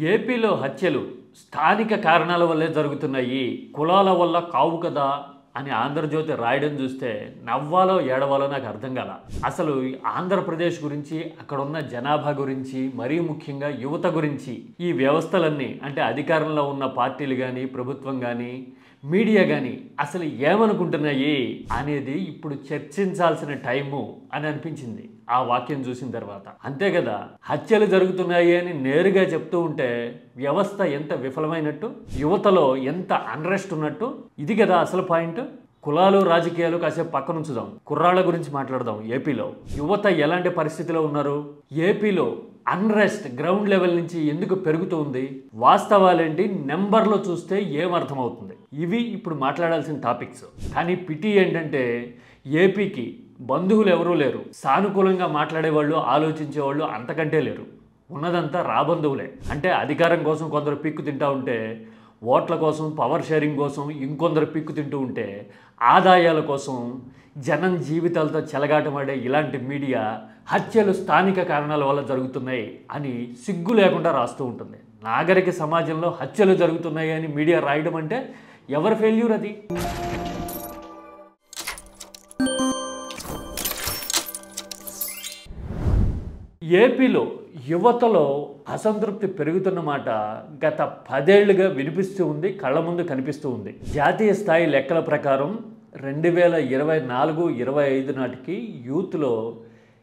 ఏపీలో హత్యలు స్థానిక కారణాల వల్లే జరుగుతున్నాయి, కులాల వల్ల కావు కదా అని ఆంధ్రజ్యోతి రాయడం చూస్తే నవ్వాలో ఏడవాలో నాకు అర్థం కాల. అసలు ఆంధ్రప్రదేశ్ గురించి, అక్కడ ఉన్న జనాభా గురించి, మరీ ముఖ్యంగా యువత గురించి ఈ వ్యవస్థలన్నీ అంటే అధికారంలో ఉన్న పార్టీలు కానీ, ప్రభుత్వం కానీ, మీడియా కానీ అసలు ఏమనుకుంటున్నాయి అనేది ఇప్పుడు చర్చించాల్సిన టైము అని అనిపించింది ఆ వాక్యం చూసిన తర్వాత. అంతే కదా, హత్యలు జరుగుతున్నాయి అని నేరుగా చెప్తూ ఉంటే వ్యవస్థ ఎంత విఫలమైనట్టు, యువతలో ఎంత అన్రెస్ట్ ఉన్నట్టు. ఇది కదా అసలు పాయింట్. కులాలు రాజకీయాలు కాసేపు పక్కన ఉంచుదాం, కుర్రాళ్ళ గురించి మాట్లాడదాం. ఏపీలో యువత ఎలాంటి పరిస్థితిలో ఉన్నారు, ఏపీలో అన్రెస్ట్ గ్రౌండ్ లెవెల్ నుంచి ఎందుకు పెరుగుతూ ఉంది, వాస్తవాలేంటి నెంబర్లో చూస్తే ఏమర్థమవుతుంది. ఇవి ఇప్పుడు మాట్లాడాల్సిన టాపిక్స్. కానీ పిటి ఏంటంటే ఏపీకి బంధువులు ఎవరూ లేరు, సానుకూలంగా మాట్లాడేవాళ్ళు, ఆలోచించేవాళ్ళు అంతకంటే లేరు. ఉన్నదంతా రాబంధువులే. అంటే అధికారం కోసం కొందరు పిక్కు తింటూ ఉంటే, ఓట్ల కోసం, పవర్ షేరింగ్ కోసం ఇంకొందరు పిక్కు తింటూ ఉంటే, ఆదాయాల కోసం జనం జీవితాలతో చెలగాటమాడే ఇలాంటి మీడియా హత్యలు స్థానిక కారణాల వల్ల జరుగుతున్నాయి అని సిగ్గు లేకుండా రాస్తూ ఉంటుంది. నాగరిక సమాజంలో హత్యలు జరుగుతున్నాయి అని మీడియా రాయడం అంటే ఎవరి ఫెయిల్యూర్ అది? ఏపీలో యువతలో అసంతృప్తి పెరుగుతున్న మాట గత 10 ఏళ్లుగా వినిపిస్తూ ఉంది, కళ్ళ ముందు కనిపిస్తూ ఉంది. జాతీయ స్థాయి లెక్కల ప్రకారం 2024-25 నాటికి యూత్లో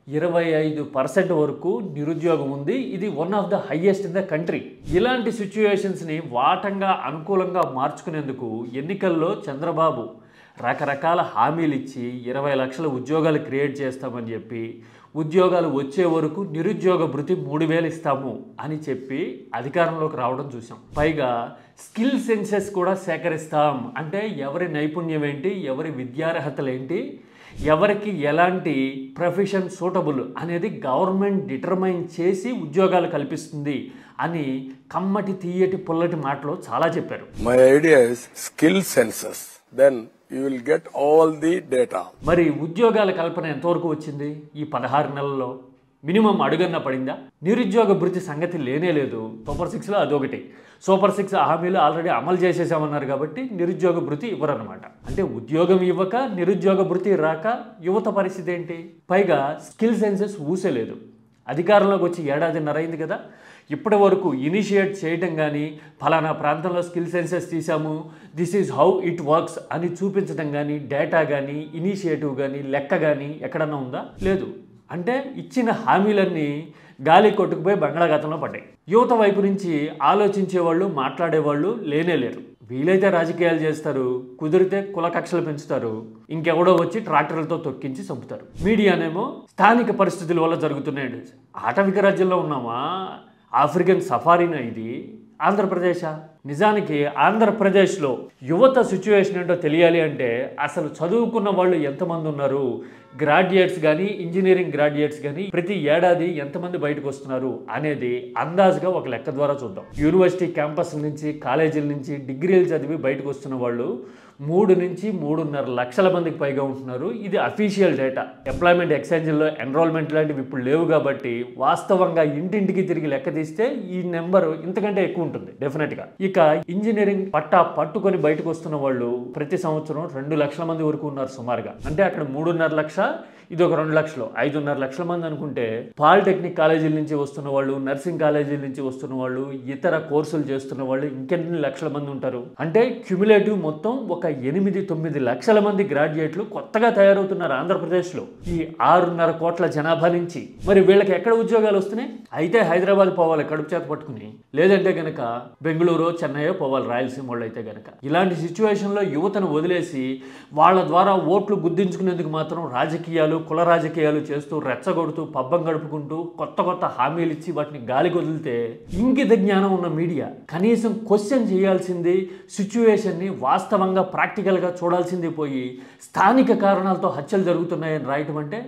25% వరకు నిరుద్యోగం ఉంది. ఇది one of the highest in the country. ఇలాంటి సిచ్యుయేషన్స్ని వాటంగా అనుకూలంగా మార్చుకునేందుకు ఎన్నికల్లో చంద్రబాబు రకరకాల హామీలు ఇచ్చి 20 లక్షల ఉద్యోగాలు క్రియేట్ చేస్తామని చెప్పి, ఉద్యోగాలు వచ్చే వరకు నిరుద్యోగ భృతి 3000 ఇస్తాము అని చెప్పి అధికారంలోకి రావడం చూసాం. పైగా స్కిల్ సెన్సెస్ కూడా సేకరిస్తాం అంటే ఎవరి నైపుణ్యం ఏంటి, ఎవరి విద్యార్హతలు ఏంటి, ఎవరికి ఎలాంటి ప్రొఫెషన్ సూటబుల్ అనేది గవర్నమెంట్ డిటర్మైన్ చేసి ఉద్యోగాలు కల్పిస్తుంది అని కమ్మటి తీయటి పుల్లటి మాటలో చాలా చెప్పారు. My idea is skill senses, then you will get all the data. మరి ఉద్యోగాల కల్పన ఎంతవరకు వచ్చింది ఈ 16 నెలల్లో? మినిమం అడుగన్న పడిందా? నిరుద్యోగ భృతి సంగతి లేనే లేదు. సూపర్ 6లో అదొకటి. సూపర్ 6 హామీలు ఆల్రెడీ అమలు చేసేసామన్నారు కాబట్టి నిరుద్యోగ భృతి ఇవ్వరన్నమాట. అంటే ఉద్యోగం ఇవ్వక, నిరుద్యోగ భృతి రాక యువత పరిస్థితి ఏంటి? పైగా స్కిల్ సెన్సెస్ ఊసేలేదు. అధికారంలోకి వచ్చి 1.5 ఏళ్లు అయింది కదా, ఇప్పటి వరకు ఇనిషియేట్ చేయడం కానీ, ఫలానా ప్రాంతంలో స్కిల్ సెన్సెస్ తీసాము, this is how it works అని చూపించడం కానీ, డేటా కానీ, ఇనిషియేటివ్ కానీ, లెక్క కానీ ఎక్కడన్నా ఉందా? లేదు. అంటే ఇచ్చిన హామీలన్నీ గాలి కొట్టుకుపోయి బంగాళాఖాతంలో పడ్డాయి. యువత వైపు నుంచి ఆలోచించేవాళ్ళు, మాట్లాడేవాళ్ళు లేనే లేరు. వీలైతే రాజకీయాలు చేస్తారు, కుదిరితే కుల కక్షలు పెంచుతారు, ఇంకెవడో వచ్చి ట్రాక్టర్లతో తొక్కించి చంపుతారు. మీడియానేమో స్థానిక పరిస్థితుల వల్ల జరుగుతున్నాయి. ఆటవిక రాజ్యంలో ఉన్నామా? ఆఫ్రికన్ సఫారీనా ఇది? ఆంధ్రప్రదేశా? నిజానికి ఆంధ్రప్రదేశ్లో యువత సిచ్యువేషన్ ఏంటో తెలియాలి అంటే అసలు చదువుకున్న వాళ్ళు ఎంతమంది ఉన్నారు, గ్రాడ్యుయేట్స్ కానీ, ఇంజనీరింగ్ గ్రాడ్యుయేట్స్ కానీ ప్రతి ఏడాది ఎంతమంది బయటకు వస్తున్నారు అనేది అందాజుగా ఒక లెక్క ద్వారా చూద్దాం. యూనివర్సిటీ క్యాంపస్ల నుంచి, కాలేజీల నుంచి డిగ్రీలు చదివి బయటకు వస్తున్న వాళ్ళు 3 నుంచి 3.5 లక్షల మందికి పైగా ఉంటున్నారు. ఇది అఫీషియల్ డేటా. ఎంప్లాయ్మెంట్ ఎక్స్చేంజ్లో ఎన్రోల్మెంట్ లాంటివి ఇప్పుడు లేవు కాబట్టి వాస్తవంగా ఇంటింటికి తిరిగి లెక్క తీస్తే ఈ నెంబర్ ఇంతకంటే ఎక్కువ ఉంటుంది డెఫినెట్గా. ఇక ఇంజనీరింగ్ పట్టా పట్టుకొని బయటకు వస్తున్న వాళ్ళు ప్రతి సంవత్సరం 2 లక్షల మంది వరకు ఉన్నారు సుమారుగా. అంటే అక్కడ 3.5 లక్ష, ఇది ఒక 2 లక్షలు, 5.5 లక్షల మంది అనుకుంటే పాలిటెక్నిక్ కాలేజీల నుంచి వస్తున్న వాళ్ళు, నర్సింగ్ కాలేజీల నుంచి వస్తున్న వాళ్ళు, ఇతర కోర్సులు చేస్తున్న వాళ్ళు ఇంకెన్ని లక్షల మంది ఉంటారు. అంటే క్యుములేటివ్ మొత్తం ఒక 8-9 లక్షల మంది గ్రాడ్యుయేట్లు కొత్తగా తయారవుతున్నారు ఆంధ్రప్రదేశ్లో ఈ 6.5 కోట్ల జనాభా నుంచి. మరి వీళ్ళకి ఎక్కడ ఉద్యోగాలు వస్తున్నాయి? అయితే హైదరాబాద్ పోవాలి కడుపు చేత పట్టుకుని, లేదంటే గనక బెంగళూరు, చెన్నైయో పోవాలి రాయలసీమ వాళ్ళు అయితే గనక. ఇలాంటి సిచ్యువేషన్లో యువతను వదిలేసి వాళ్ళ ద్వారా ఓట్లు గుద్దించుకునేందుకు మాత్రం రాజకీయాలు, కుల రాజకీయాలు చేస్తూ రెచ్చగొడుతూ పబ్బం గడుపుకుంటూ కొత్త కొత్త హామీలు ఇచ్చి వాటిని గాలికి వదిలితే ఇంగిత జ్ఞానం ఉన్న మీడియా కనీసం క్వశ్చన్ చేయాల్సింది, సిచ్యువేషన్ని వాస్తవంగా ప్రాక్టికల్గా చూడాల్సింది పోయి స్థానిక కారణాలతో హత్యలు జరుగుతున్నాయని రాయటం అంటే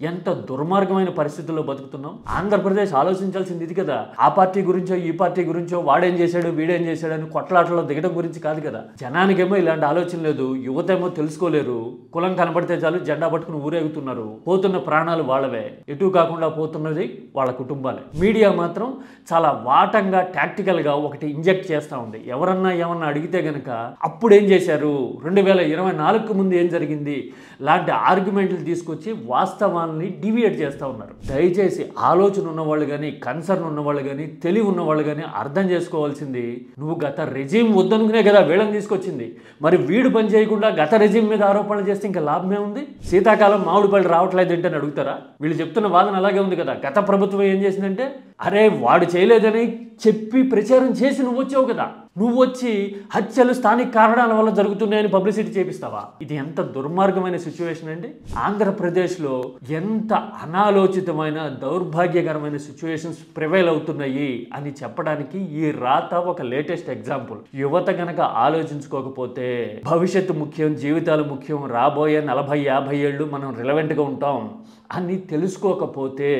ఎంత దుర్మార్గమైన పరిస్థితుల్లో బతుకుతున్నాం. ఆంధ్రప్రదేశ్ ఆలోచించాల్సింది ఇది కదా. ఆ పార్టీ గురించో ఈ పార్టీ గురించో వాడేం చేశాడు వీడేం చేశాడు అని కొట్లాటలో దిగడం గురించి కాదు కదా. జనానికేమో ఇలాంటి ఆలోచన లేదు, యువత ఏమో తెలుసుకోలేరు. కులం కనబడితే చాలు జెండా పట్టుకుని ఊరేగుతున్నారు. పోతున్న ప్రాణాలు వాళ్ళవే, ఎటు కాకుండా పోతున్నది వాళ్ళ కుటుంబాలే. మీడియా మాత్రం చాలా వాటంగా టాక్టికల్గా ఒకటి ఇంజెక్ట్ చేస్తూ ఉంది. ఎవరన్నా ఏమన్నా అడిగితే గనక అప్పుడు ఏం చేశారు, 2024కు ముందు ఏం జరిగింది లాంటి ఆర్గ్యుమెంట్లు తీసుకొచ్చి వాస్తవాన్ని డివియేట్ చేస్తూ ఉన్నారు. దయచేసి ఆలోచన ఉన్నవాళ్ళు కానీ, కన్సర్న్ ఉన్నవాళ్ళు కానీ, తెలివి ఉన్నవాళ్ళు కానీ అర్థం చేసుకోవాల్సింది, నువ్వు గత రెజీమ్ వద్దనుకునే కదా వీళ్ళని తీసుకొచ్చింది. మరి వీడు పని చేయకుండా గత రెజీమ్ మీద ఆరోపణలు చేస్తే ఇంకా లాభమే ఉంది? శీతాకాలం మామిడి పళ్ళు రావట్లేదు ఏంటని అడుగుతారా? వీళ్ళు చెప్తున్న వాదన అలాగే ఉంది కదా. గత ప్రభుత్వం ఏం చేసిందంటే, అరే వాడు చేయలేదని చెప్పి ప్రచారం చేసి నువ్వు వచ్చావు కదా. నువ్వు వచ్చి హత్యలు స్థానిక కారణాల వల్ల జరుగుతున్నాయని పబ్లిసిటీ చేపిస్తావా? ఇది ఎంత దుర్మార్గమైన సిచ్యువేషన్ అండి. ఆంధ్రప్రదేశ్లో ఎంత అనాలోచితమైన దౌర్భాగ్యకరమైన సిచ్యువేషన్స్ ప్రివైల్ అవుతున్నాయి అని చెప్పడానికి ఈ రాత ఒక లేటెస్ట్ ఎగ్జాంపుల్. యువత గనక ఆలోచించుకోకపోతే భవిష్యత్తు ముఖ్యం, జీవితాలు ముఖ్యం, రాబోయే 40-50 ఏళ్ళు మనం రిలవెంట్గా ఉంటాం అని తెలుసుకోకపోతే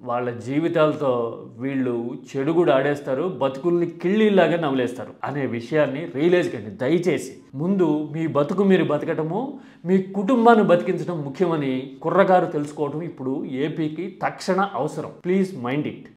వాళ్ళ జీవితాలతో వీళ్ళు చెడుగుడు ఆడేస్తారు, బతుకుల్ని కిళ్ళిలాగా నవలేస్తారు అనే విషయాన్ని రియలైజ్ కండి. దయచేసి ముందు మీ బతుకు మీరు బతకటము, మీ కుటుంబాన్ని బతికించడం ముఖ్యమని కుర్రగారు తెలుసుకోవడం ఇప్పుడు ఏపీకి తక్షణ అవసరం. Please mind it.